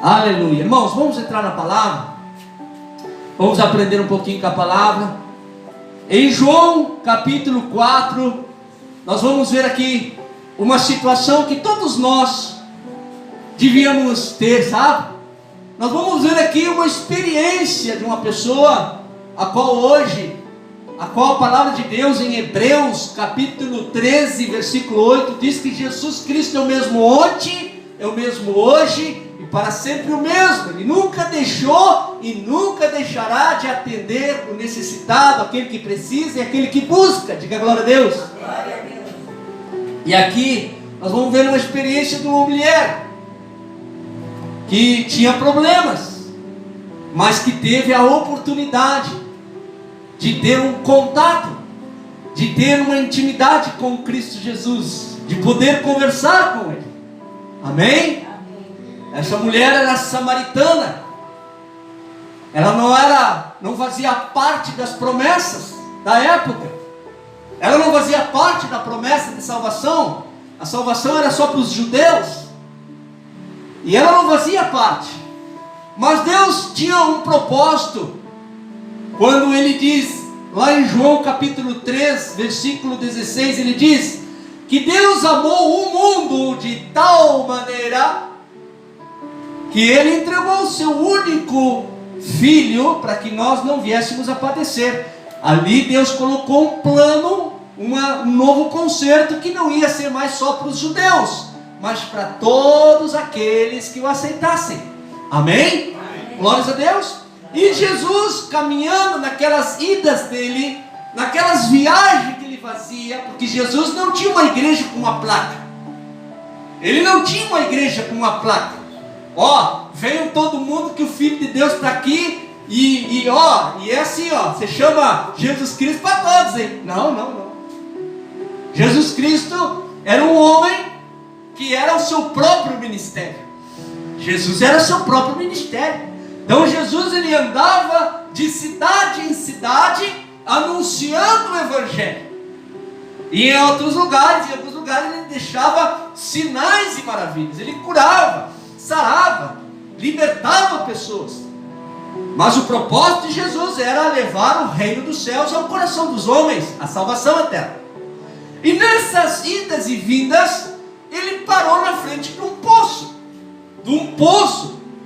Aleluia. Irmãos, vamos entrar na palavra. Vamos aprender um pouquinho com a palavra. Em João capítulo 4, nós vamos ver aqui uma situação que todos nós devíamos ter, sabe? Nós vamos ver aqui uma experiência de uma pessoa a qual a palavra de Deus em Hebreus capítulo 13, versículo 8 diz que Jesus Cristo é o mesmo ontem, é o mesmo hoje e para sempre o mesmo. Ele nunca deixou e nunca deixará de atender o necessitado, aquele que precisa e aquele que busca. Diga glória a Deus. Glória a Deus. E aqui nós vamos ver uma experiência de uma mulher que tinha problemas, mas que teve a oportunidade de ter um contato, de ter uma intimidade com Cristo Jesus, de poder conversar com Ele. Amém? Essa mulher era samaritana. Ela não fazia parte das promessas da época. Ela não fazia parte da promessa de salvação. A salvação era só para os judeus. E ela não fazia parte. Mas Deus tinha um propósito. Quando Ele diz, lá em João capítulo 3, versículo 16, Ele diz que Deus amou o mundo de tal maneira que Ele entregou o seu único Filho para que nós não viéssemos a padecer. Ali Deus colocou um plano, um novo concerto que não ia ser mais só para os judeus, mas para todos aqueles que o aceitassem. Amém? Amém. Glórias a Deus. E Jesus caminhando naquelas idas dele, naquelas viagens que ele fazia, porque Jesus não tinha uma igreja com uma placa. Ele não tinha uma igreja com uma placa. Ó, venham todo mundo que o Filho de Deus está aqui. E é assim, você chama Jesus Cristo para todos, hein? Não. Jesus Cristo era um homem que era o seu próprio ministério. Jesus era o seu próprio ministério. Então Jesus ele andava de cidade em cidade anunciando o Evangelho. E em alguns lugares ele deixava sinais e maravilhas. Ele curava, sarava, libertava pessoas. Mas o propósito de Jesus era levar o reino dos céus ao coração dos homens, a salvação eterna. E nessas idas e vindas, ele parou na frente de um poço.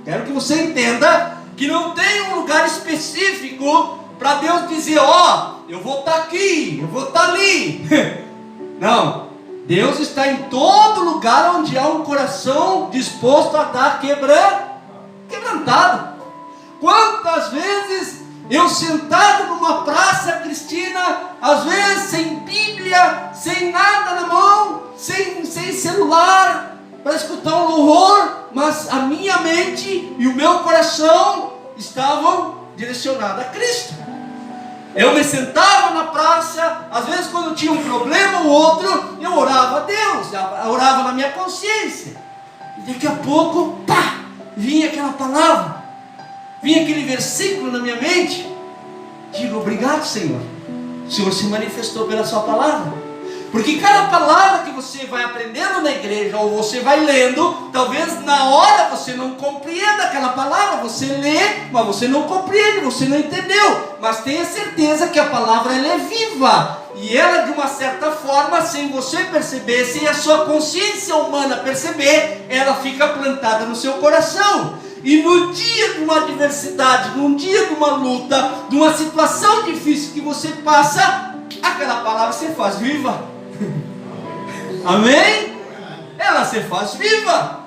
Quero que você entenda que não tem um lugar específico para Deus dizer, eu vou estar aqui, eu vou estar ali. Não, Deus está em todo lugar onde há um coração disposto a estar quebrantado. Quantas vezes eu sentado numa praça, Cristina, às vezes sem Bíblia, sem nada na mão, sem celular, para escutar um louvor, mas a minha mente e o meu coração estavam direcionados a Cristo. Eu me sentava na praça, às vezes quando tinha um problema ou outro, eu orava a Deus, eu orava na minha consciência. E daqui a pouco, vinha aquela palavra, vinha aquele versículo na minha mente. Digo, obrigado, Senhor. O Senhor se manifestou pela sua palavra. Porque cada palavra que você vai aprendendo na igreja, ou você vai lendo, talvez na hora você não compreenda aquela palavra. Você lê, mas você não compreende, você não entendeu. Mas tenha certeza que a palavra ela é viva. E ela, de uma certa forma, sem você perceber, sem a sua consciência humana perceber, ela fica plantada no seu coração. E no dia de uma adversidade, num dia de uma luta, de uma situação difícil que você passa, aquela palavra se faz viva. Amém? Ela se faz viva.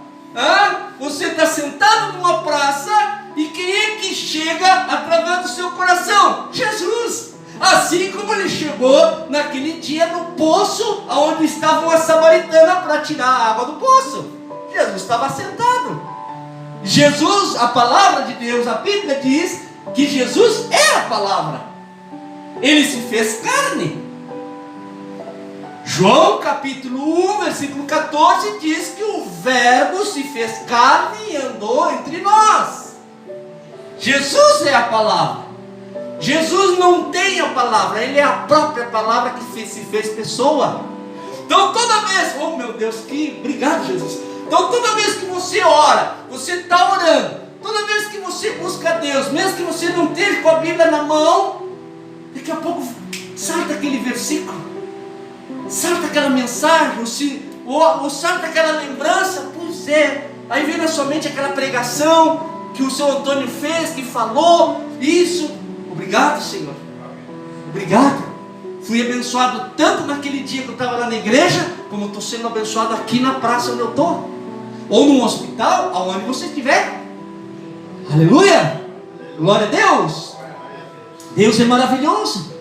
Você está sentado numa praça e quem é que chega através do seu coração? Jesus. Assim como ele chegou naquele dia no poço onde estava uma samaritana para tirar a água do poço. Jesus estava sentado. Jesus, a palavra de Deus, a Bíblia diz que Jesus é a palavra. Ele se fez carne. João capítulo 1, versículo 14 diz que o verbo se fez carne e andou entre nós. Jesus é a palavra. Jesus não tem a palavra, Ele é a própria palavra que se fez pessoa. Então toda vez, oh meu Deus, obrigado Jesus. Então toda vez que você ora, você está orando, você busca Deus, mesmo que você não esteja com a Bíblia na mão, daqui a pouco salta aquele versículo, salta aquela mensagem, ou salta aquela lembrança. Pois é, aí vem na sua mente aquela pregação que o seu Antônio fez, que falou isso. Obrigado, Senhor, obrigado. Fui abençoado tanto naquele dia que eu estava lá na igreja, como estou sendo abençoado aqui na praça onde eu estou, ou num hospital, aonde você estiver. Aleluia, glória a Deus. Deus é maravilhoso.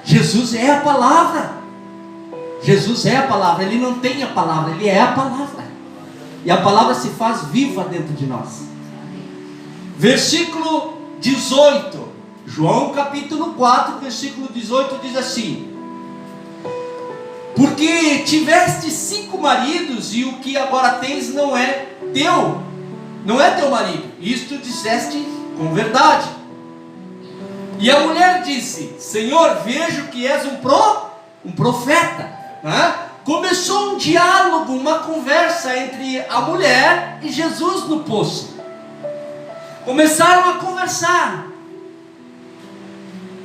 Jesus é a palavra. Jesus é a palavra. Ele não tem a palavra, Ele é a palavra. E a palavra se faz viva dentro de nós. Versículo 18, João capítulo 4, versículo 18 diz assim: porque tiveste 5 maridos, e o que agora tens não é teu marido. Isto disseste com verdade. E a mulher disse: Senhor, vejo que és um profeta. Começou um diálogo, uma conversa entre a mulher e Jesus no poço. Começaram a conversar.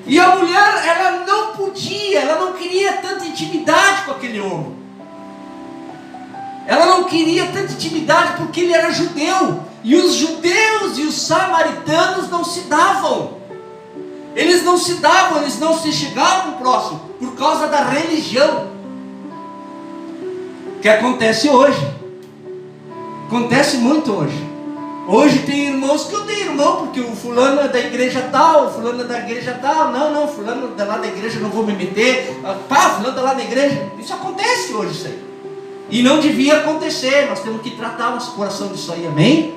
E a mulher, ela não queria tanta intimidade com aquele homem. Ela não queria tanta intimidade porque ele era judeu. E os judeus e os samaritanos não se davam. Eles não se chegavam próximo por causa da religião. Que acontece hoje. Acontece muito hoje. Hoje tem irmãos que odeiam irmão, porque o fulano é da igreja tal, o fulano é da igreja tal. Não, fulano é lá da igreja, não vou me meter. Fulano é lá da igreja. Isso acontece hoje, isso aí. E não devia acontecer. Nós temos que tratar o nosso coração disso aí, amém?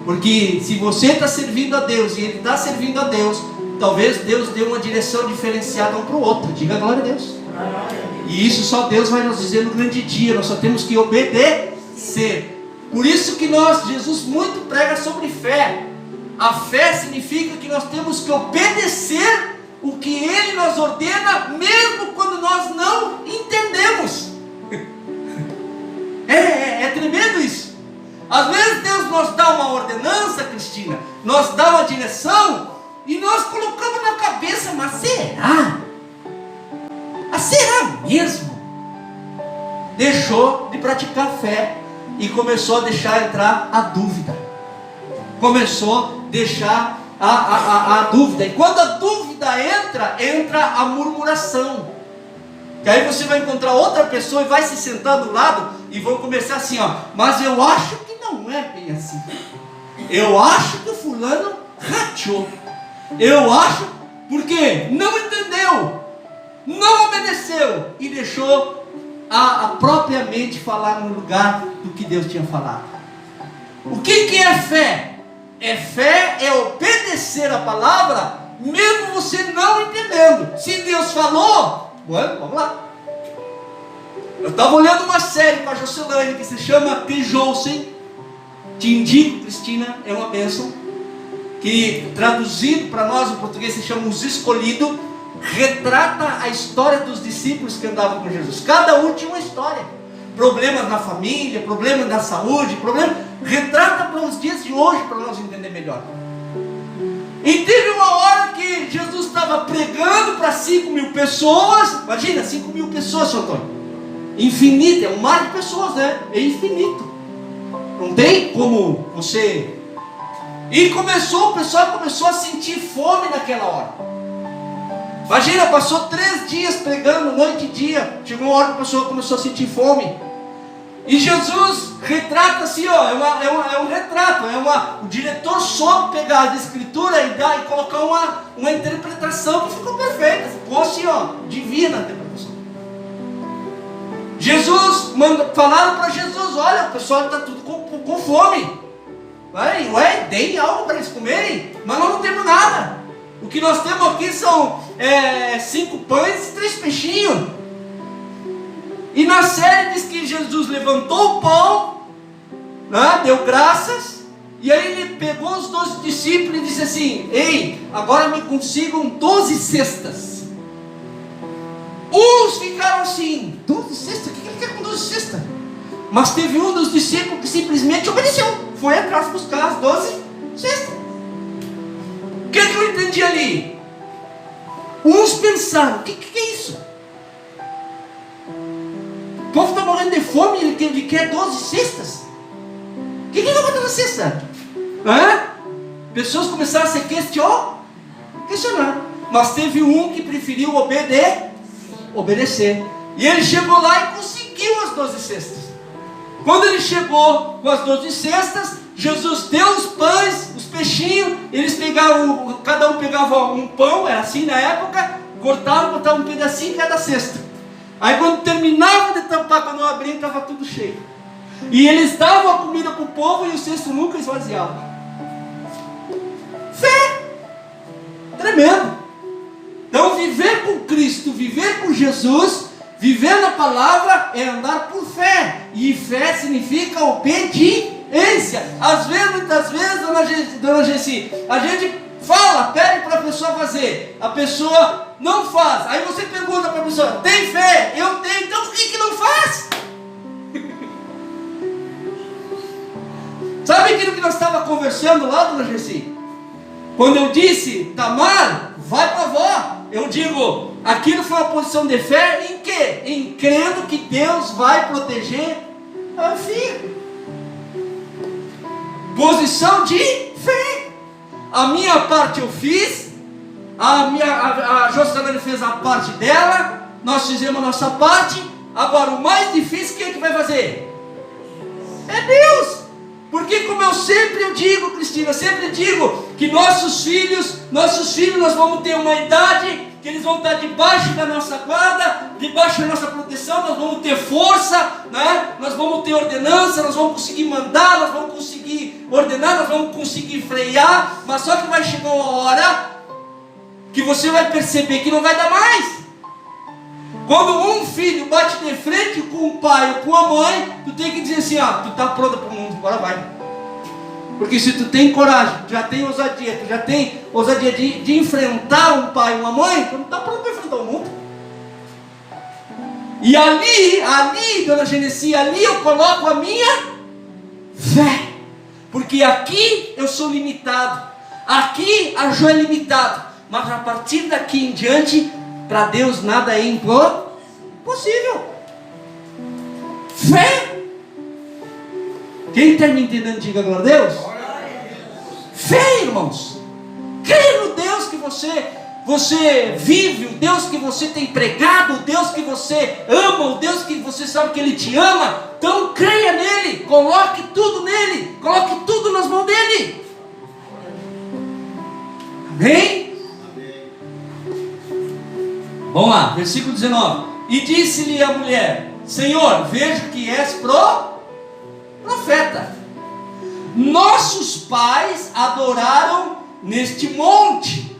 Porque se você está servindo a Deus e ele está servindo a Deus, talvez Deus dê uma direção diferenciada um para o outro. Diga glória a Deus. E isso só Deus vai nos dizer no grande dia. Nós só temos que obedecer. Por isso que Jesus muito prega sobre fé. A fé significa que nós temos que obedecer o que Ele nos ordena, mesmo quando nós não entendemos. É tremendo isso. Às vezes Deus nos dá uma ordenança, Cristina, nos dá uma direção, e nós colocamos na cabeça: mas será? Será mesmo? Deixou de praticar fé e começou a deixar entrar a dúvida. Começou a deixar a dúvida. E quando a dúvida entra a murmuração. Que aí você vai encontrar outra pessoa e vai se sentar do lado e vão começar assim, mas eu acho que não é bem assim. Eu acho que o fulano rachou. Eu acho, porque não entendeu, não obedeceu e deixou a própria mente falar no lugar do que Deus tinha falado. O que é fé? Fé é obedecer a palavra, mesmo você não entendendo. Se Deus falou, vamos lá. Eu estava olhando uma série com a Jocelane que se chama The Chosen. Te indico, Cristina, é uma bênção. Que traduzido para nós em português se chama Os Escolhidos. Retrata a história dos discípulos que andavam com Jesus. Cada um tinha uma história. Problemas na família, problemas na saúde, retrata para os dias de hoje, para nós entender melhor. E teve uma hora que Jesus estava pregando para 5.000 pessoas. Imagina, 5.000 pessoas, seu Antônio. Infinito, é um mar de pessoas, né? É infinito. Não tem como você... E o pessoal começou a sentir fome naquela hora. Imagina, passou 3 dias pregando, noite e dia. Chegou uma hora que a pessoa começou a sentir fome. E Jesus retrata assim, é um retrato. O diretor soube pegar a escritura e colocar uma interpretação que ficou perfeita. Ficou assim, divina a interpretação. Falaram para Jesus: olha, o pessoal está tudo com fome. Deem algo para eles comerem, mas nós não temos nada. O que nós temos aqui são 5 pães e 3 peixinhos. E na série diz que Jesus levantou o pão, deu graças, e aí ele pegou os 12 discípulos e disse assim: ei, agora me consigam 12 cestas. Uns ficaram assim: 12 cestas? O que ele quer com 12 cestas? Mas teve um dos discípulos que simplesmente obedeceu. Foi atrás buscar as 12 cestas. O que eu entendi ali? Uns pensaram, o que é isso? O povo está morrendo de fome e ele quer 12 cestas. O que ele vai botar na cesta? Pessoas começaram a se questionar. Mas teve um que preferiu obedecer. E ele chegou lá e conseguiu as 12 cestas. Quando ele chegou com as 12 cestas, Jesus deu os pães, os peixinhos. Eles pegavam, cada um pegava um pão, era assim na época, cortavam, botavam um pedacinho em cada cesta. Aí quando terminava de tampar, quando eu abria, estava tudo cheio. E eles davam a comida para o povo e o cesto nunca esvaziava. Fé! Tremendo! Então viver com Cristo, viver com Jesus, viver na palavra é andar por fé. E fé significa obediência. Às vezes, muitas vezes, dona Gessi, a gente fala, pede para a pessoa fazer, a pessoa não faz. Aí você pergunta para a pessoa, tem fé? Eu tenho, então por que não faz? Sabe aquilo que nós estávamos conversando lá, dona Gessi? Quando eu disse, Tamar, vai para a avó. Eu digo, aquilo foi uma posição de fé em quê? Em crendo que Deus vai proteger a filha. Posição de fé. A minha parte eu fiz, a Jocelyn fez a parte dela, nós fizemos a nossa parte. Agora o mais difícil, quem é que vai fazer? É Deus. Porque como eu sempre digo, Cristina, sempre digo que nossos filhos nós vamos ter uma idade que eles vão estar debaixo da nossa guarda, debaixo da nossa proteção, nós vamos ter força, né? Nós vamos ter ordenança, nós vamos conseguir mandar, nós vamos conseguir ordenar, nós vamos conseguir frear, mas só que vai chegar uma hora que você vai perceber que não vai dar mais. Quando um filho bate de frente com o pai ou com a mãe, tu tem que dizer assim, tu está pronta para o mundo, agora vai. Porque se tu tem coragem, tu já tem ousadia de enfrentar um pai e uma mãe, tu não está pronto para enfrentar o mundo. E ali, dona Genesi, ali eu coloco a minha fé. Porque aqui eu sou limitado, aqui a Jo é limitado, mas a partir daqui em diante, para Deus nada é impossível. Fé. Quem está me entendendo, diga glória a Deus. Fé, irmãos. Creia no Deus que você vive, o Deus que você tem pregado, o Deus que você ama, o Deus que você sabe que Ele te ama. Então creia nele, coloque tudo nele, coloque tudo nas mãos dele. Amém? Vamos lá, versículo 19. E disse-lhe a mulher: Senhor, vejo que és profeta. Nossos pais adoraram neste monte,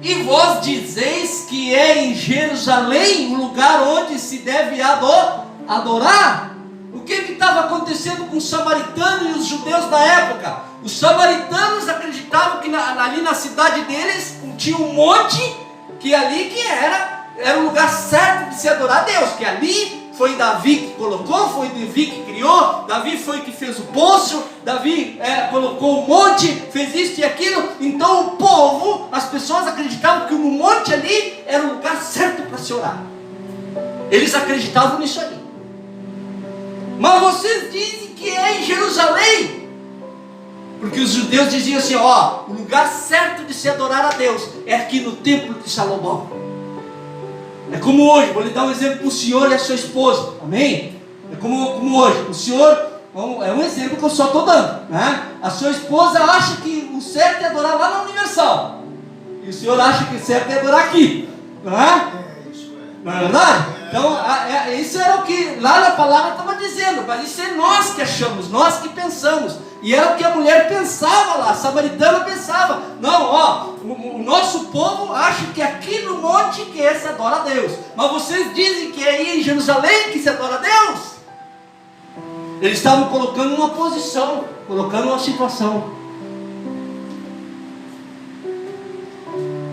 e vós dizeis que é em Jerusalém o lugar onde se deve adorar. O que estava acontecendo com os samaritanos e os judeus da época? Os samaritanos acreditavam que ali na cidade deles tinha um monte, que ali que era o lugar certo de se adorar a Deus, que ali foi Davi que colocou, foi Davi que criou, Davi foi que fez o poço, Davi colocou o monte, fez isso e aquilo. Então o povo, as pessoas acreditavam que o monte ali era o lugar certo para se orar. Eles acreditavam nisso aí. Mas vocês dizem que é em Jerusalém, porque os judeus diziam assim, o lugar certo de se adorar a Deus é aqui no templo de Salomão. É como hoje, vou lhe dar um exemplo para o senhor e a sua esposa, amém? É como hoje, o senhor, é um exemplo que eu só estou dando, né? A sua esposa acha que o certo é adorar lá na Universal, e o senhor acha que o certo é adorar aqui, não é? Não é verdade? Então, isso era o que lá na palavra estava dizendo, mas isso é nós que achamos, nós que pensamos. E era o que a mulher pensava lá, a samaritana pensava. Não, o nosso povo acha que aqui no monte que se adora a Deus. Mas vocês dizem que é aí em Jerusalém que se adora a Deus. Eles estavam colocando uma posição, colocando uma situação.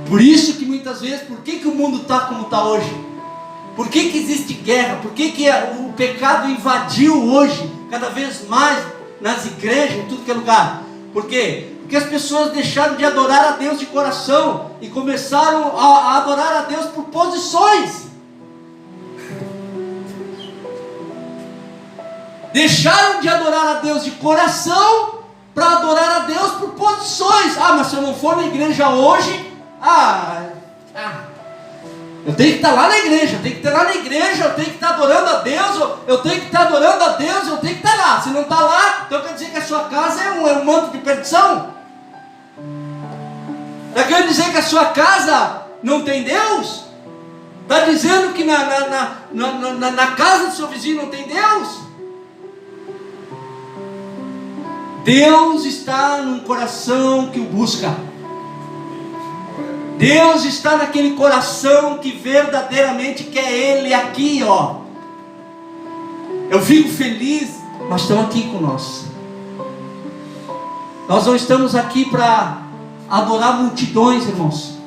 Por isso que muitas vezes, por que o mundo está como está hoje? Por que existe guerra? Por que pecado invadiu hoje, cada vez mais, nas igrejas, em tudo que é lugar. Por quê? Porque as pessoas deixaram de adorar a Deus de coração e começaram a adorar a Deus por posições. Deixaram de adorar a Deus de coração para adorar a Deus por posições. Ah, mas se eu não for na igreja hoje, eu tenho que estar lá na igreja, eu tenho que estar lá na igreja, eu tenho que estar adorando a Deus, eu tenho que estar adorando a Deus, eu tenho que estar lá. Se não está lá, então quer dizer que a sua casa é um manto de perdição? Está querendo dizer que a sua casa não tem Deus? Está dizendo que na casa do seu vizinho não tem Deus? Deus está num coração que o busca. Deus está naquele coração que verdadeiramente quer Ele aqui, ó. Eu fico feliz, mas estão aqui com nós. Nós não estamos aqui para adorar multidões, irmãos.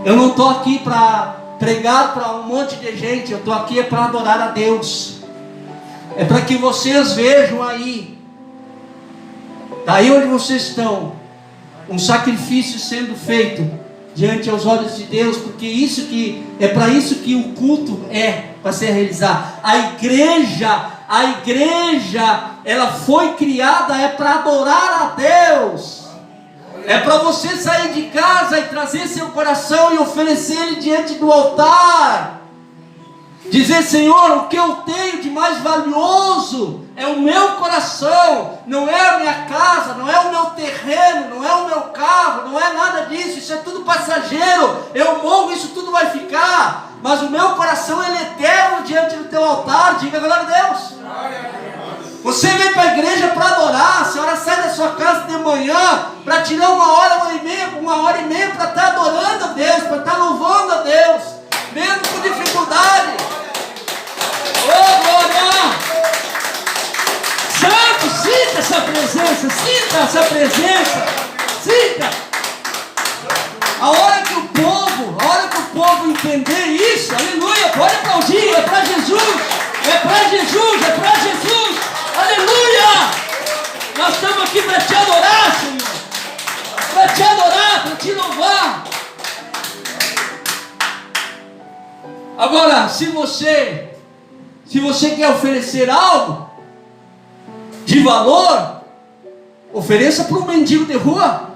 Eu não estou aqui para pregar para um monte de gente. Eu estou aqui para adorar a Deus. É para que vocês vejam aí, daí onde vocês estão, um sacrifício sendo feito diante aos olhos de Deus, porque isso que é para isso que o culto é para ser realizado. A igreja, ela foi criada para adorar a Deus. É para você sair de casa e trazer seu coração e oferecer ele diante do altar. Dizer: Senhor, o que eu tenho de mais valioso é o meu coração, não é a minha casa, não é o meu terreno, não é o meu carro, não é nada disso, isso é tudo passageiro, eu morro, isso tudo vai ficar, mas o meu coração ele é eterno diante do teu altar. Diga glória a Deus. Você vem para a igreja para adorar, a senhora sai da sua casa de manhã para tirar uma hora e meia para estar adorando a Deus, para estar louvando a Deus, mesmo com dificuldade. Oh, glória! Santo, sinta essa presença, sinta. A hora que o povo entender isso, aleluia, pode aplaudir, é para Jesus, aleluia! Nós estamos aqui para te adorar, Senhor, para te louvar. Agora, se você quer oferecer algo de valor, ofereça para um mendigo de rua,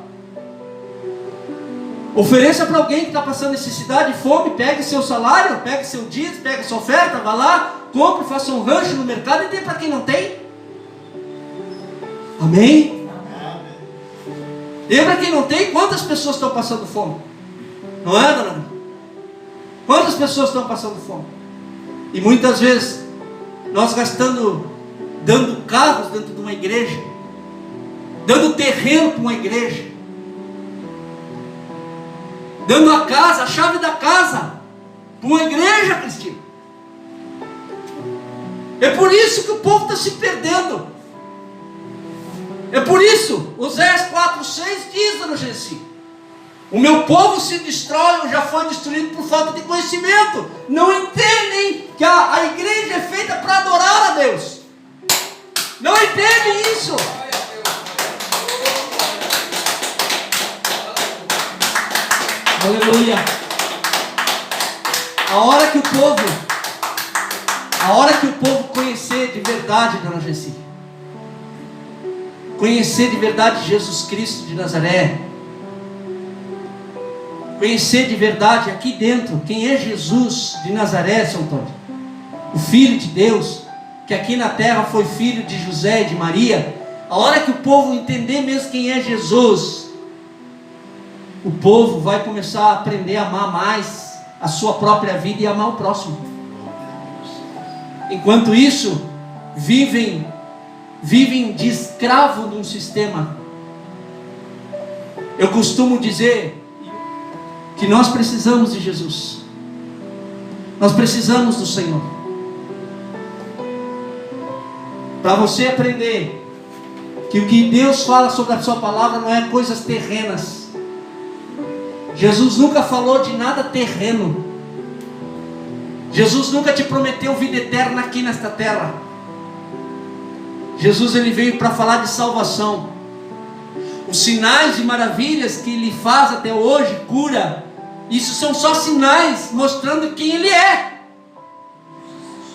ofereça para alguém que está passando necessidade, fome. Pegue seu salário, pegue seu dízimo, pegue sua oferta, vá lá, compre, faça um rancho no mercado e dê para quem não tem. Amém? Dê para quem não tem. Quantas pessoas estão passando fome? Não é, dona? Quantas pessoas estão passando fome? E muitas vezes nós dando carros dentro de uma igreja, dando terreno para uma igreja, dando a casa, a chave da casa para uma igreja, Cristina. É por isso que o povo está se perdendo. É por isso, Oséias 4:6 diz, dona Gessi: o meu povo se destrói, já foi destruído por falta de conhecimento. Não entendem que a igreja é feita para adorar a Deus. Não entendem isso. Aleluia. A hora que o povo conhecer de verdade, dona Gessi, conhecer de verdade Jesus Cristo de Nazaré, conhecer de verdade aqui dentro quem é Jesus de Nazaré, São Antônio, o Filho de Deus, que aqui na terra foi filho de José e de Maria. A hora que o povo entender mesmo quem é Jesus, o povo vai começar a aprender a amar mais a sua própria vida e amar o próximo. Enquanto isso, vivem de escravo de um sistema. Eu costumo dizer que nós precisamos de Jesus. Nós precisamos do Senhor. Para você aprender que o que Deus fala sobre a sua palavra não é coisas terrenas. Jesus nunca falou de nada terreno. Jesus nunca te prometeu vida eterna aqui nesta terra. Jesus, ele veio para falar de salvação. Os sinais e maravilhas que ele faz até hoje, cura, isso são só sinais mostrando quem ele é.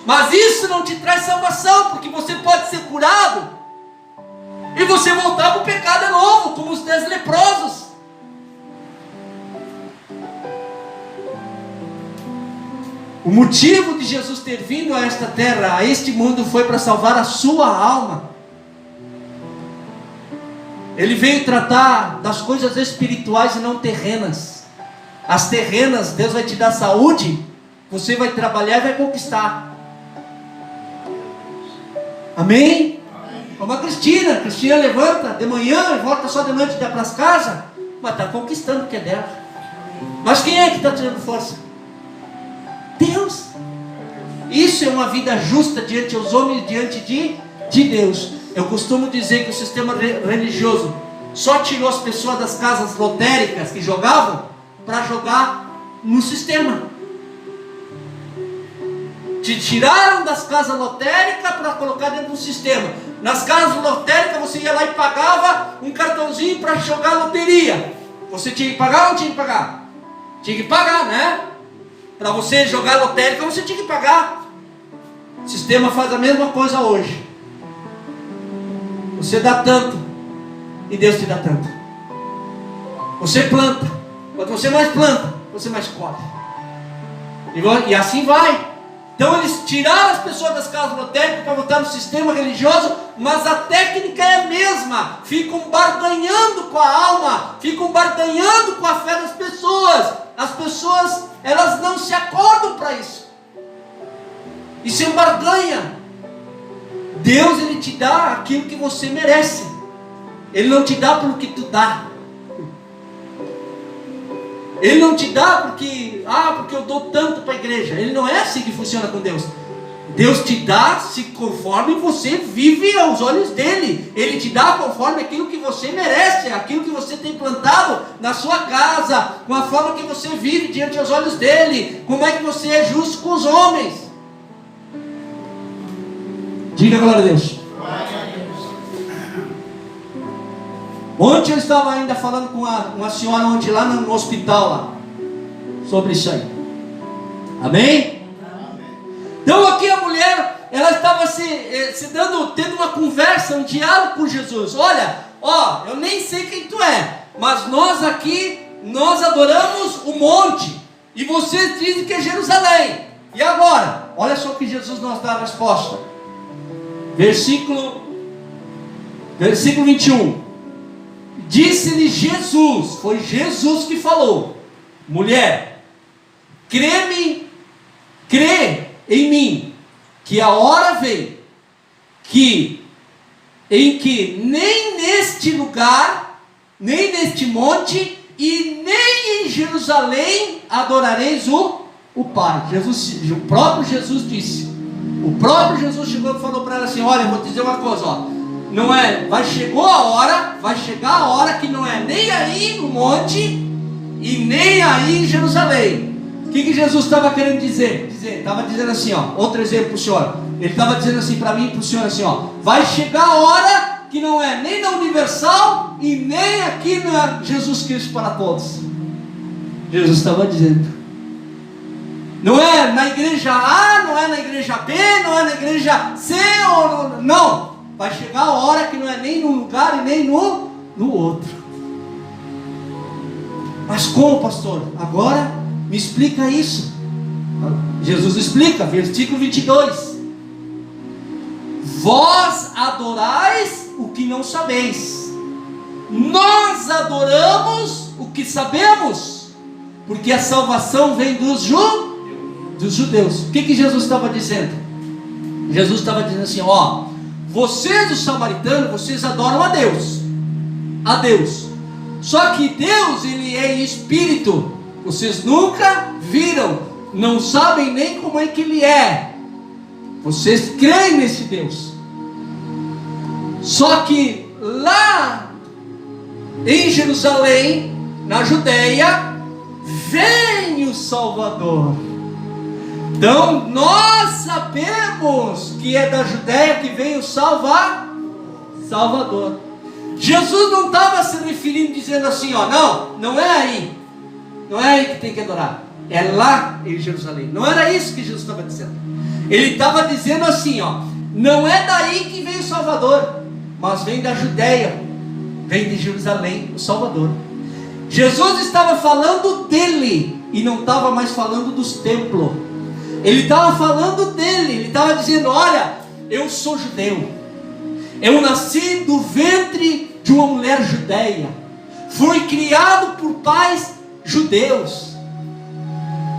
Mas isso não te traz salvação, porque você pode ser curado e você voltar para o pecado de novo, como os 10 leprosos. O motivo de Jesus ter vindo a esta terra, a este mundo, foi para salvar a sua alma. Ele veio tratar das coisas espirituais e não terrenas. As terrenas, Deus vai te dar saúde, você vai trabalhar e vai conquistar. Amém? Como a Cristina levanta de manhã e volta só de noite para as casas, mas está conquistando o que é dela. Mas quem é que está tirando força? Deus. Isso é uma vida justa diante dos homens, diante de Deus. Eu costumo dizer que o sistema religioso só tirou as pessoas das casas lotéricas que jogavam para jogar no sistema. Te tiraram das casas lotéricas para colocar dentro do sistema. Nas casas lotéricas você ia lá e pagava um cartãozinho para jogar loteria. Você tinha que pagar ou não tinha que pagar? Tinha que pagar, né? Para você jogar lotérica você tinha que pagar. O sistema faz a mesma coisa hoje. Você dá tanto e Deus te dá tanto. Você planta. Quanto você mais planta, você mais colhe. E assim vai. Então eles tiraram as pessoas das casas lotéricas para botar no sistema religioso, mas a técnica é a mesma. Ficam barganhando com a alma, ficam barganhando com a fé das pessoas. As pessoas, elas não se acordam para isso. Isso é barganha. Deus, ele te dá aquilo que você merece. Ele não te dá pelo que tu dá. Ele não te dá porque eu dou tanto para a igreja. Ele não é assim que funciona com Deus. Deus te dá se conforme você vive aos olhos dele. Ele te dá conforme aquilo que você merece, aquilo que você tem plantado na sua casa, com a forma que você vive diante dos olhos dele, como é que você é justo com os homens. Diga glória a Deus. Ontem eu estava ainda falando com uma senhora ontem lá no hospital lá, sobre isso aí. Amém? Então aqui a mulher, ela estava tendo uma conversa, um diálogo com Jesus. Olha, eu nem sei quem tu é, mas nós aqui, nós adoramos o monte, e vocês dizem que é Jerusalém. E agora? Olha só que Jesus nos dá a resposta. Versículo 21. Disse-lhe Jesus, foi Jesus que falou: mulher, crê em mim, que a hora vem, em que nem neste lugar, nem neste monte, e nem em Jerusalém adorareis o Pai. O próprio Jesus disse. O próprio Jesus chegou e falou para ela assim: olha, eu vou te dizer uma coisa, não é, vai chegar a hora que não é nem aí no monte e nem aí em Jerusalém. O que Jesus estava querendo dizer? Estava dizendo assim, outro exemplo para o senhor. Ele estava dizendo assim para mim e para o senhor assim, vai chegar a hora que não é nem na Universal e nem aqui na Jesus Cristo para todos. Jesus estava dizendo. Não é na igreja A, não é na igreja B, não é na igreja C, não. Vai chegar a hora que não é nem num lugar e nem no outro. Mas como, pastor? Agora me explica isso. Jesus explica, versículo 22. Vós adorais o que não sabeis. Nós adoramos o que sabemos, porque a salvação vem dos judeus. O que Jesus estava dizendo? Jesus estava dizendo assim, vocês os samaritanos, vocês adoram a Deus. Só que Deus, ele é espírito. Vocês nunca viram, não sabem nem como é que ele é. Vocês creem nesse Deus. Só que lá em Jerusalém, na Judéia, vem o Salvador. Então nós sabemos que é da Judéia que veio o Salvador. Jesus não estava se referindo dizendo assim, ó, não é aí que tem que adorar, é lá em Jerusalém. Não era isso que Jesus estava dizendo. Ele estava dizendo assim, ó, não é daí que veio o Salvador, mas vem da Judéia, vem de Jerusalém o Salvador. Jesus estava falando dele e não estava mais falando dos templos. Ele estava falando dele. Ele estava dizendo, olha, eu sou judeu, eu nasci do ventre de uma mulher judeia, fui criado por pais judeus.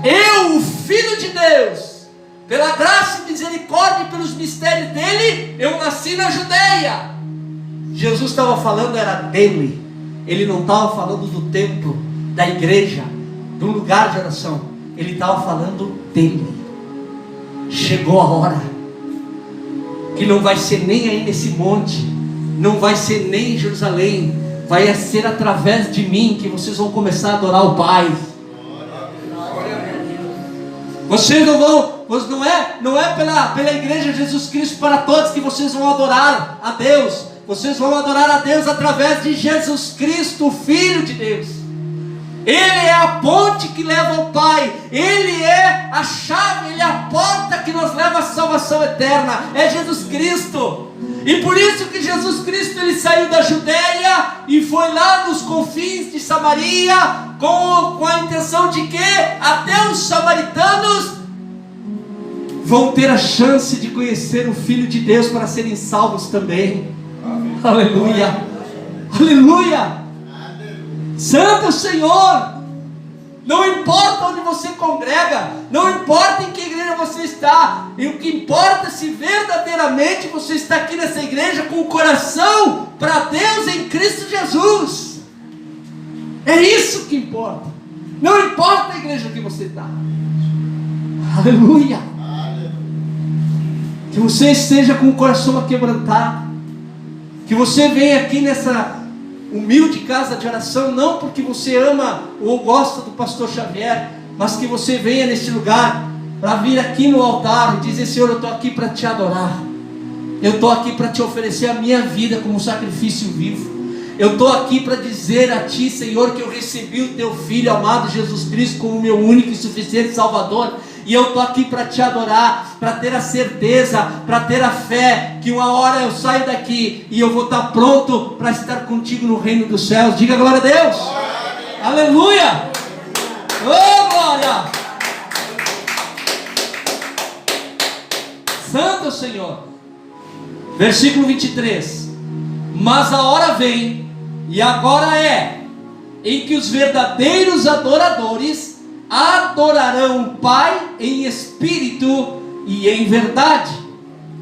Eu, o Filho de Deus, pela graça e misericórdia e pelos mistérios dele, eu nasci na Judéia. Jesus estava falando era dele. Ele não estava falando do templo, da igreja, do lugar de oração. Ele estava falando dele. Chegou a hora que não vai ser nem aí nesse monte, não vai ser nem em Jerusalém, vai ser através de mim que vocês vão começar a adorar o Pai. Vocês não vão, não é pela igreja de Jesus Cristo para todos que vocês vão adorar a Deus. Vocês vão adorar a Deus através de Jesus Cristo, o Filho de Deus. Ele é a ponte que leva ao Pai. Ele é a chave, Ele é a porta que nos leva à salvação eterna. É Jesus Cristo. E por isso que Jesus Cristo, Ele saiu da Judéia e foi lá nos confins de Samaria, com a intenção de que até os samaritanos vão ter a chance de conhecer o Filho de Deus para serem salvos também. Amém. Aleluia. Aleluia. Santo Senhor. Não importa onde você congrega, não importa em que igreja você está, e o que importa é se verdadeiramente você está aqui nessa igreja com o coração para Deus em Cristo Jesus. É isso que importa. Não importa a igreja que você está. Aleluia. Que você esteja com o coração aquebrantado, que você venha aqui nessa humilde casa de oração, não porque você ama ou gosta do pastor Xavier, mas que você venha neste lugar para vir aqui no altar e dizer: Senhor, eu estou aqui para te adorar, eu estou aqui para te oferecer a minha vida como sacrifício vivo, eu estou aqui para dizer a ti, Senhor, que eu recebi o teu Filho amado Jesus Cristo como meu único e suficiente Salvador. E eu estou aqui para te adorar, para ter a certeza, para ter a fé, que uma hora eu saio daqui e eu vou estar pronto para estar contigo no reino dos céus. Diga glória a Deus. Glória. Aleluia. Oh, glória. Santo Senhor. Versículo 23. Mas a hora vem, e agora é, em que os verdadeiros adoradores adorarão o Pai em espírito e em verdade,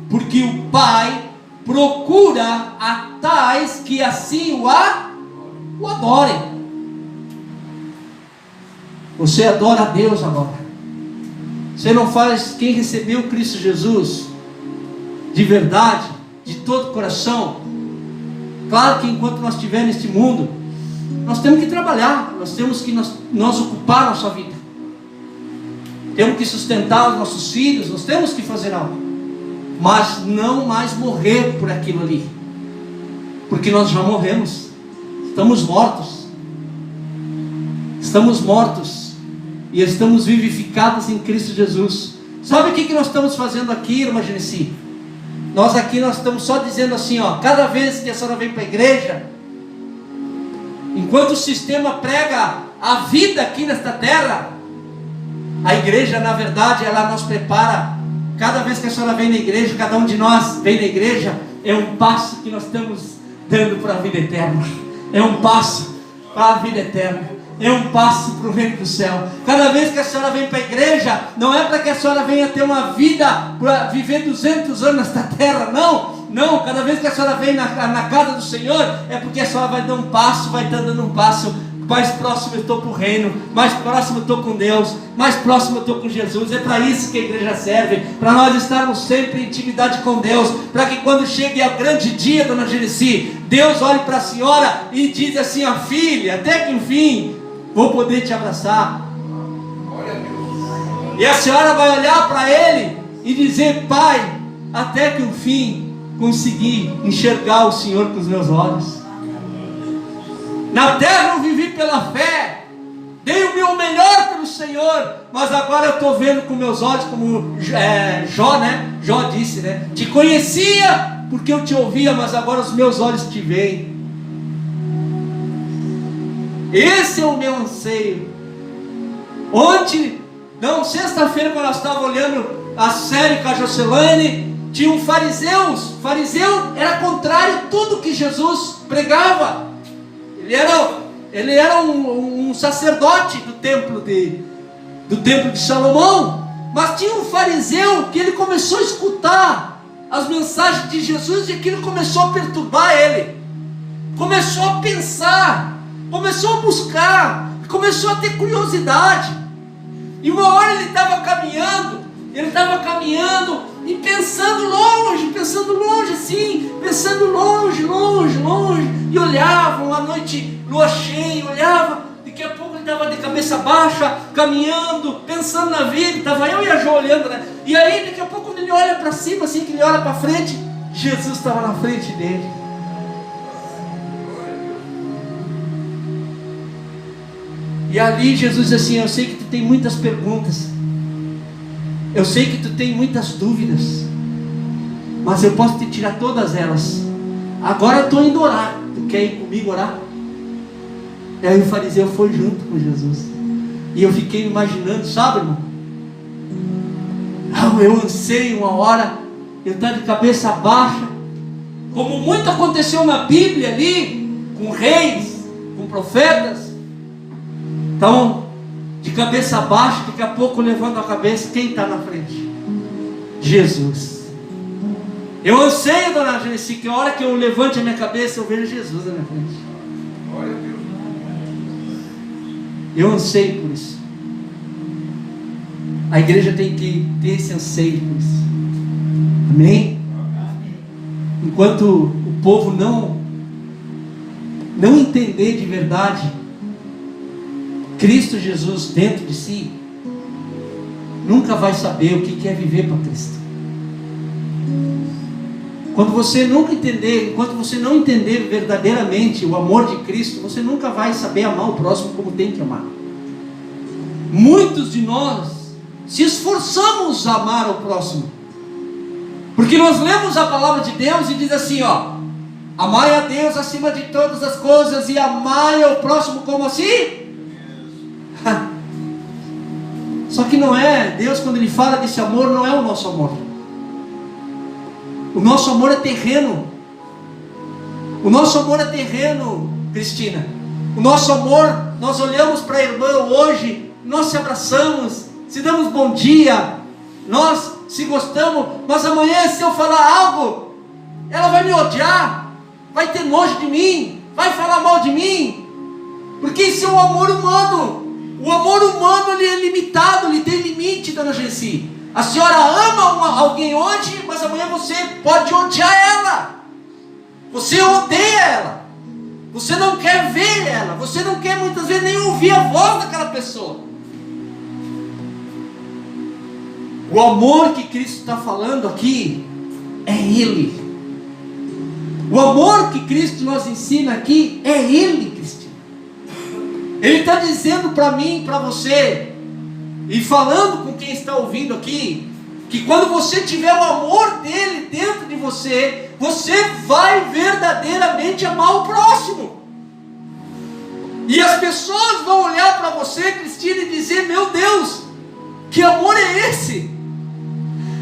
porque o Pai procura a tais que assim o adorem. Você adora a Deus agora. Você não faz quem recebeu Cristo Jesus de verdade, de todo o coração. Claro que enquanto nós estivermos neste mundo, nós temos que trabalhar, nós temos que nós ocupar a nossa vida, temos que sustentar os nossos filhos, nós temos que fazer algo, mas não mais morrer por aquilo ali, porque nós já morremos, estamos mortos e estamos vivificados em Cristo Jesus. Sabe o que nós estamos fazendo aqui, irmã Genesi? Nós estamos só dizendo assim, ó, cada vez que a senhora vem para a igreja, enquanto o sistema prega a vida aqui nesta terra, a igreja, na verdade, ela nos prepara. Cada vez que a senhora vem na igreja, cada um de nós vem na igreja, é um passo que nós estamos dando para a vida eterna. É um passo para a vida eterna. É um passo para o reino do céu. Cada vez que a senhora vem para a igreja, não é para que a senhora venha ter uma vida, para viver 200 anos nesta terra, não. Não, cada vez que a senhora vem na casa do Senhor, é porque a senhora vai dar um passo, vai estar dando um passo. Mais próximo eu estou para o reino, mais próximo eu estou com Deus, mais próximo eu estou com Jesus. É para isso que a igreja serve, para nós estarmos sempre em intimidade com Deus, para que quando chegue o grande dia, dona Genesi, Deus olhe para a senhora e diz assim: ó filha, até que enfim vou poder te abraçar. Glória a Deus. E a senhora vai olhar para ele e dizer: Pai, até que o fim consegui enxergar o Senhor com os meus olhos. Na terra eu vivi pela fé, dei o meu melhor pelo Senhor, mas agora eu estou vendo com meus olhos, como Jó disse, né? Te conhecia porque eu te ouvia, mas agora os meus olhos te veem. Esse é o meu anseio. Sexta-feira, quando nós estávamos olhando a série com a Jocelane, tinha um fariseu. Fariseu era contrário a tudo que Jesus pregava. Ele era um sacerdote do templo de Salomão. Mas tinha um fariseu que ele começou a escutar as mensagens de Jesus e aquilo começou a perturbar ele. Começou a pensar, começou a buscar, começou a ter curiosidade. E uma hora ele estava caminhando e pensando longe assim, pensando longe, e olhava, uma noite, lua cheia, olhava, daqui a pouco ele estava de cabeça baixa, caminhando, pensando na vida, estava eu e a Jo olhando, né? E aí daqui a pouco quando ele olha para cima, assim, que ele olha para frente, Jesus estava na frente dele. E ali Jesus diz assim: eu sei que tu tem muitas perguntas, eu sei que tu tem muitas dúvidas, mas eu posso te tirar todas elas. Agora eu estou indo orar, tu quer ir comigo orar? E aí o fariseu foi junto com Jesus. E eu fiquei imaginando, sabe, irmão? Eu anseio uma hora, eu estou de cabeça baixa, como muito aconteceu na Bíblia ali, com reis, com profetas. Então, de cabeça baixa, daqui a pouco levando a cabeça, quem está na frente? Jesus. Eu anseio, dona Genesi, que a hora que eu levante a minha cabeça, eu vejo Jesus na minha frente. Eu anseio por isso. A igreja tem que ter esse anseio por isso. Amém? Enquanto o povo não entender de verdade Cristo Jesus dentro de si, nunca vai saber o que é viver para Cristo. Quando você nunca entender, enquanto você não entender verdadeiramente o amor de Cristo, você nunca vai saber amar o próximo como tem que amar. Muitos de nós se esforçamos a amar o próximo, porque nós lemos a palavra de Deus e diz assim, amai a Deus acima de todas as coisas e amai ao próximo como assim? Só que não é, Deus quando Ele fala desse amor, não é o nosso amor. O nosso amor é terreno. O nosso amor é terreno, Cristina. O nosso amor, nós olhamos para a irmã hoje, nós se abraçamos, se damos bom dia, nós se gostamos, mas amanhã se eu falar algo, ela vai me odiar, vai ter nojo de mim, vai falar mal de mim, porque isso é o amor humano. O amor humano ele é limitado, ele tem limite, dona Gensi. A senhora ama alguém hoje, mas amanhã você pode odiar ela. Você odeia ela. Você não quer ver ela. Você não quer muitas vezes nem ouvir a voz daquela pessoa. O amor que Cristo está falando aqui é Ele. O amor que Cristo nos ensina aqui é Ele, Cristo. Ele está dizendo para mim, para você, e falando com quem está ouvindo aqui, que quando você tiver o amor dele dentro de você, você vai verdadeiramente amar o próximo. E as pessoas vão olhar para você, Cristina, e dizer: meu Deus, que amor é esse?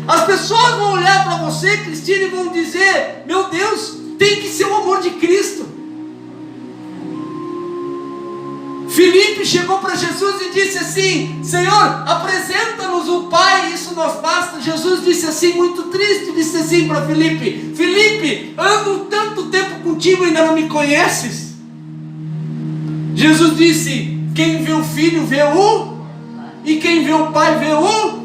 As pessoas vão olhar para você, Cristina, e vão dizer: meu Deus, tem que ser o amor de Cristo. Filipe chegou para Jesus e disse assim: Senhor, apresenta-nos o Pai, isso nos basta. Jesus disse assim, muito triste, disse assim para Filipe: Filipe, ando tanto tempo contigo e ainda não me conheces? Jesus disse: quem vê o Filho vê o, e quem vê o Pai vê o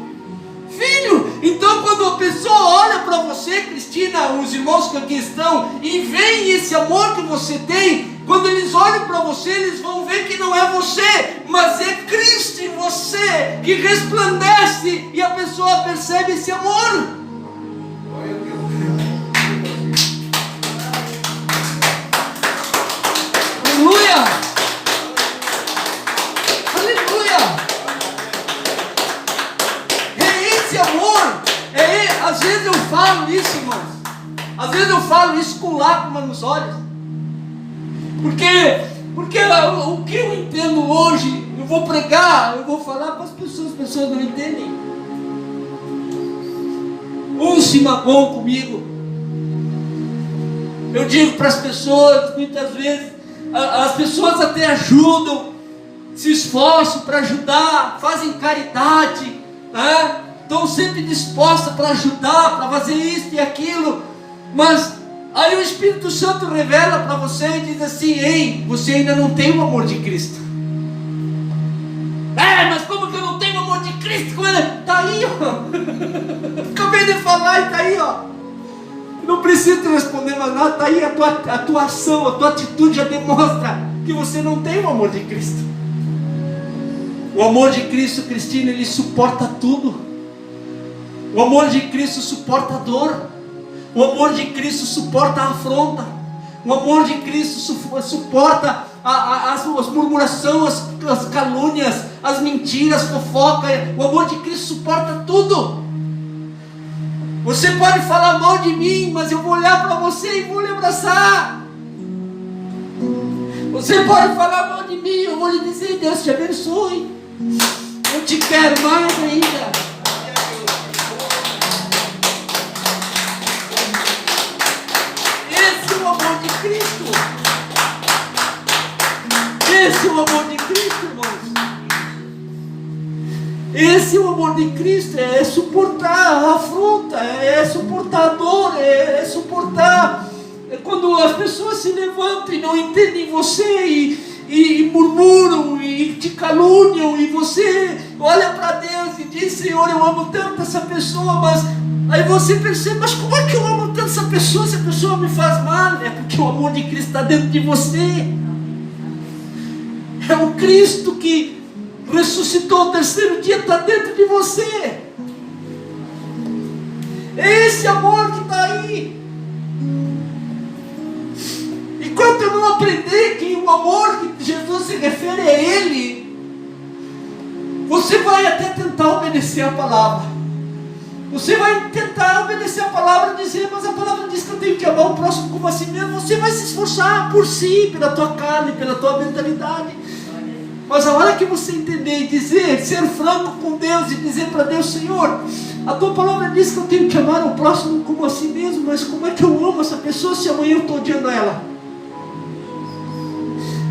Filho. Então quando a pessoa olha para você, Cristina, os irmãos que aqui estão, e veem esse amor que você tem, quando eles olham para você, eles vão ver que não é você, mas é Cristo em você, que resplandece, e a pessoa percebe esse amor. Aleluia! Aleluia! É esse amor. Às vezes eu falo isso, irmãos. Às vezes eu falo isso com lágrimas nos olhos. Porque o que eu entendo hoje, eu vou pregar, eu vou falar para as pessoas não entendem. Uns se magoam comigo. Eu digo para as pessoas, muitas vezes, as pessoas até ajudam, se esforçam para ajudar, fazem caridade, né? Estão sempre dispostas para ajudar, para fazer isso e aquilo, mas aí o Espírito Santo revela para você e diz assim: ei, você ainda não tem o amor de Cristo. Mas como que eu não tenho o amor de Cristo? Está aí, ó. Acabei de falar e está aí, ó. Não preciso te responder mais nada, está aí a tua ação, a tua atitude já demonstra que você não tem o amor de Cristo. O amor de Cristo, Cristina, ele suporta tudo. O amor de Cristo suporta a dor. O amor de Cristo suporta a afronta. O amor de Cristo suporta as murmurações, as calúnias, as mentiras, fofoca. O amor de Cristo suporta tudo. Você pode falar mal de mim, mas eu vou olhar para você e vou lhe abraçar. Você pode falar mal de mim, eu vou lhe dizer: Deus te abençoe. Eu te quero mais ainda. Esse é o amor de Cristo. Esse é o amor de Cristo, irmãos. Esse é o amor de Cristo. É suportar a afronta, é suportar a dor, é suportar quando as pessoas se levantam e não entendem você e murmuram e te caluniam, e você olha para Deus e diz: Senhor, eu amo tanto essa pessoa, mas aí você percebe: mas como é que eu amo tanto essa pessoa se a pessoa me faz mal? É porque o amor de Cristo está dentro de você. É o Cristo que ressuscitou ao terceiro dia, está dentro de você. É esse amor que está aí. Enquanto eu não aprender que o amor que Jesus se refere a Ele, você vai até tentar obedecer a palavra. Você vai tentar obedecer a palavra e dizer: mas a palavra diz que eu tenho que amar o próximo como a si mesmo. Você vai se esforçar por si, pela tua carne, pela tua mentalidade. Mas a hora que você entender e dizer, ser franco com Deus e dizer para Deus: Senhor, a tua palavra diz que eu tenho que amar o próximo como a si mesmo, mas como é que eu amo essa pessoa se amanhã eu estou odiando ela?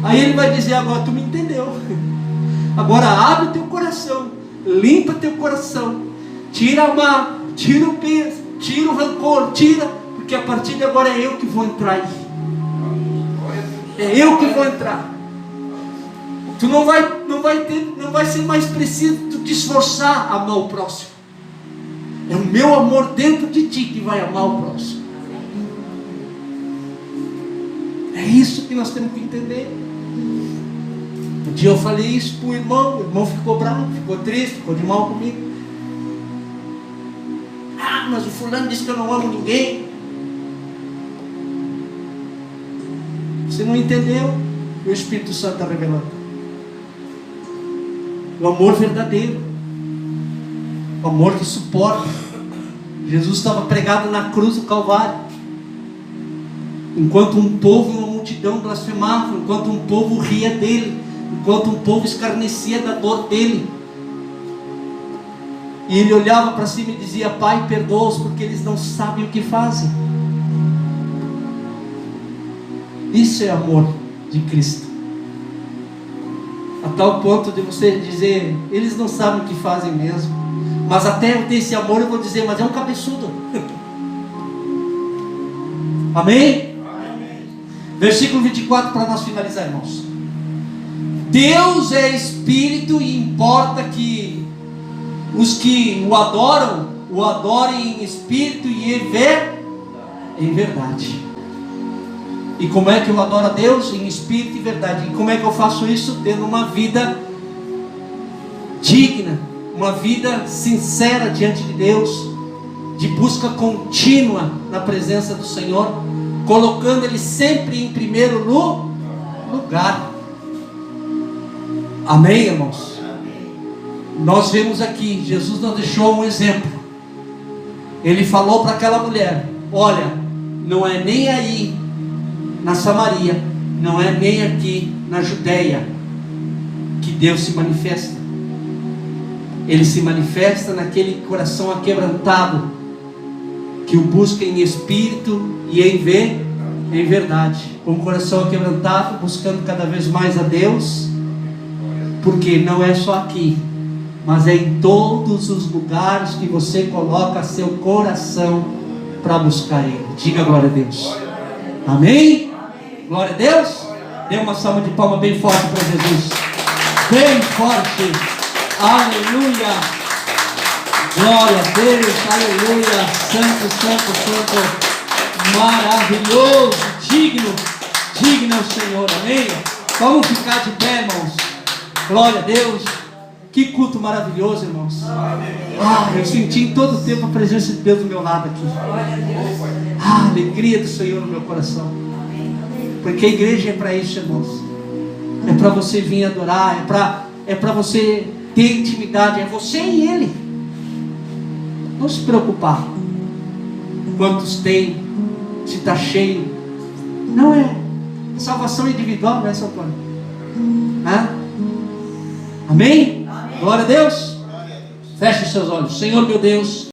Aí Ele vai dizer: agora tu me entendeu. Agora abre teu coração, limpa teu coração, tira a má, tira o peso, tira o rancor, porque a partir de agora é eu que vou entrar aí. É eu que vou entrar. Tu não vai ser mais preciso tu te esforçar a amar o próximo. É o meu amor dentro de ti que vai amar o próximo. É isso que nós temos que entender. Um dia eu falei isso para o irmão ficou bravo, ficou triste, ficou de mal comigo. Mas o fulano disse que eu não amo ninguém. Você não entendeu? O Espírito Santo está revelando. O amor verdadeiro, o amor que suporta. Jesus estava pregado na cruz do Calvário, enquanto um povo e uma multidão blasfemavam, enquanto um povo ria dele, enquanto um povo escarnecia da dor dele, e ele olhava para cima e dizia: Pai, perdoa-os, porque eles não sabem o que fazem. Isso é amor de Cristo. A tal ponto de você dizer: eles não sabem o que fazem mesmo. Mas até eu ter esse amor, eu vou dizer: mas é um cabeçudo. Amém? Amém. Versículo 24 para nós finalizar, irmãos. Deus é Espírito e importa que os que o adoram o adorem em espírito e em verdade. E como é que eu adoro a Deus? Em espírito e verdade. E como é que eu faço isso? Tendo uma vida digna, uma vida sincera diante de Deus, de busca contínua na presença do Senhor, colocando Ele sempre em primeiro lugar. Amém, irmãos? Nós vemos aqui, Jesus nos deixou um exemplo. Ele falou para aquela mulher: olha, não é nem aí na Samaria, não é nem aqui na Judeia que Deus se manifesta. Ele se manifesta naquele coração aquebrantado, que o busca em espírito e em verdade. Com o coração aquebrantado, buscando cada vez mais a Deus, porque não é só aqui, mas é em todos os lugares que você coloca seu coração para buscar Ele. Diga glória a Deus. Amém? Glória a Deus. Dê uma salva de palmas bem forte para Jesus. Bem forte. Aleluia. Glória a Deus. Aleluia. Santo, santo, santo. Maravilhoso. Digno é o Senhor. Amém? Vamos ficar de pé, irmãos. Glória a Deus. Que culto maravilhoso, irmãos. Eu senti em todo o tempo a presença de Deus do meu lado aqui. A alegria do Senhor no meu coração. Porque a igreja é para isso, irmãos. É para você vir adorar, é para você ter intimidade, é você e Ele. Não se preocupar quantos tem, se está cheio. Não é salvação individual, não é, São Paulo? Amém? Glória a Deus. Feche os seus olhos. Senhor meu Deus,